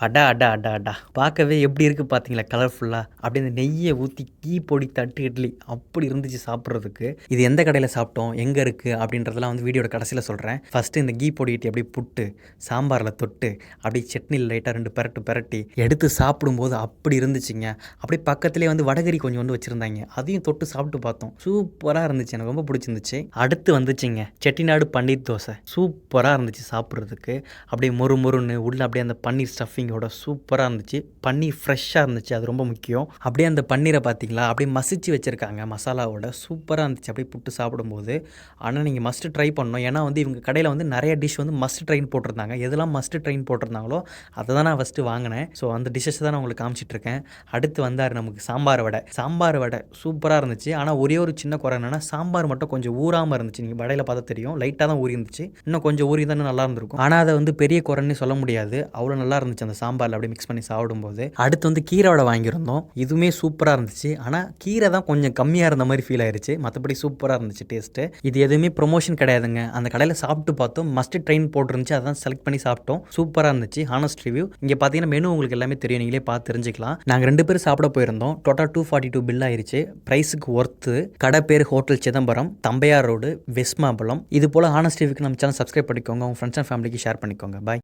அடா! அடா! அடா! அடா! பார்க்கவே எப்படி இருக்கு பார்த்தீங்களா கலர்ஃபுல்லா. அப்படியே அந்த நெய்ய ஊத்தி கீ பொடி தட்டு இட்லி அப்படி இருந்துச்சு சாப்பிடுறதுக்கு. இது எந்த கடையில சாப்பிட்டோம், எங்க இருக்கு அப்படின்றதெல்லாம் வந்து வீடியோட கடைசியில சொல்றேன். ஃபர்ஸ்ட்டு இந்த கீ பொடி இட்லி அப்படியே புட்டு, சாம்பார்ல தொட்டு, அப்படியே சட்னில லைட்டா 2 பெரட்டு பெரட்டி எடுத்து சாப்பிடும்போது அப்படி இருந்துச்சுங்க. அப்படியே பக்கத்திலேயே வந்து வடகறி கொஞ்சம் வந்து வச்சிருந்தாங்க. அதையும் தொட்டு சாப்பிட்டு பார்த்தோம். சூப்பரா இருந்துச்சு. எனக்கு ரொம்ப பிடிச்சிருந்துச்சு. அடுத்து வந்துச்சுங்க செட்டிநாடு பன்னீர் தோசை. சூப்பரா இருந்துச்சு சாப்பிடுறதுக்கு. அப்படியே மொறு மொறுன்னு உள்ள அப்படியே அந்த பன்னீர் ஸ்டஃபிங்கோட சூப்பராக இருந்துச்சு. பன்னீர் ஃப்ரெஷ்ஷாக இருந்துச்சு, அது ரொம்ப முக்கியம். அப்படியே அந்த பன்னீரை பார்த்தீங்களா அப்படியே மசிச்சு வச்சுருக்காங்க மசாலாவோட. சூப்பராக இருந்துச்சு அப்படியே புட்டு சாப்பிடும்போது. ஆனால் நீங்கள் மஸ்ட் ட்ரை பண்ணணும். ஏன்னா வந்து இவங்க கடையில் வந்து நிறைய டிஷ் வந்து மஸ்ட் ட்ரைன் போட்டிருந்தாங்க. எதெல்லாம் மஸ்ட் ட்ரைன் போட்டிருந்தாங்களோ அதை தான் நான் ஃபஸ்ட்டு வாங்கினேன். ஸோ அந்த டிஷ்ஷஸ் தான் நான் உங்களுக்கு காமிச்சிட்ருக்கேன். அடுத்து வந்தார் நமக்கு சாம்பார் வடை. சாம்பார் வடை சூப்பராக இருந்துச்சு. ஆனால் ஒரே ஒரு சின்ன குறை என்னென்னா சாம்பார் மட்டும் கொஞ்சம் ஊறாமல் இருந்துச்சு. நீங்கள் வடையில் பார்த்தா தெரியும், லைட்டாக தான் ஊறி இருந்துச்சு. இன்னும் கொஞ்சம் ஊறி தான் நல்லா இருந்திருக்கும். ஆனால் அதை வந்து பெரிய குறைன்னு சொல்ல முடியாது. அவ்வளோ நல்லா இருந்துச்சு அந்த சாம்பாரில் அப்படியே மிக்ஸ் பண்ணி சாப்பிடும்போது. அடுத்து வந்து கீரை வடை வாங்கியிருந்தோம். இதுவுமே சூப்பராக இருந்துச்சு. ஆனால் கீரை தான் கொஞ்சம் கம்மியாக இருந்த மாதிரி ஃபீல் ஆயிருச்சு. மற்றபடி சூப்பராக இருந்துச்சு டேஸ்ட்டு. இது எதுவுமே ப்ரொமோஷன் கிடையாதுங்க. அந்த கடையில் சாப்பிட்டு பார்த்தோம். மஸ்ட் ட்ரெயின் போட்டுருந்துச்சு, அதான் செலக்ட் பண்ணி சாப்பிட்டோம். சூப்பராக இருந்துச்சு. Honest review. இங்கே பார்த்தீங்கன்னா மெனு உங்களுக்கு எல்லாமே தெரியும், நீங்களே பார்த்து தெரிஞ்சுக்கலாம். நாங்கள் 2 பேரும் சாப்பிட போயிருந்தோம். டோட்டல் 242 பில் ஆயிருச்சு. ப்ரைஸுக்கு ஒர்த்து. கடை பேர் ஹோட்டல் சிதம்பரம், தம்பையார் ரோடு, வெஸ்மாம்பலம். இது போல் ஹானஸ்ட் ரிவ்யூக்கு நம்ம சேனல் சப்ஸ்கிரைப் பண்ணிக்கோங்க. உங்கள் ஃப்ரெண்ட்ஸ் அண்ட் ஃபேமிலிக்கு ஷேர் பண்ணிக்கோங்க. பாய்.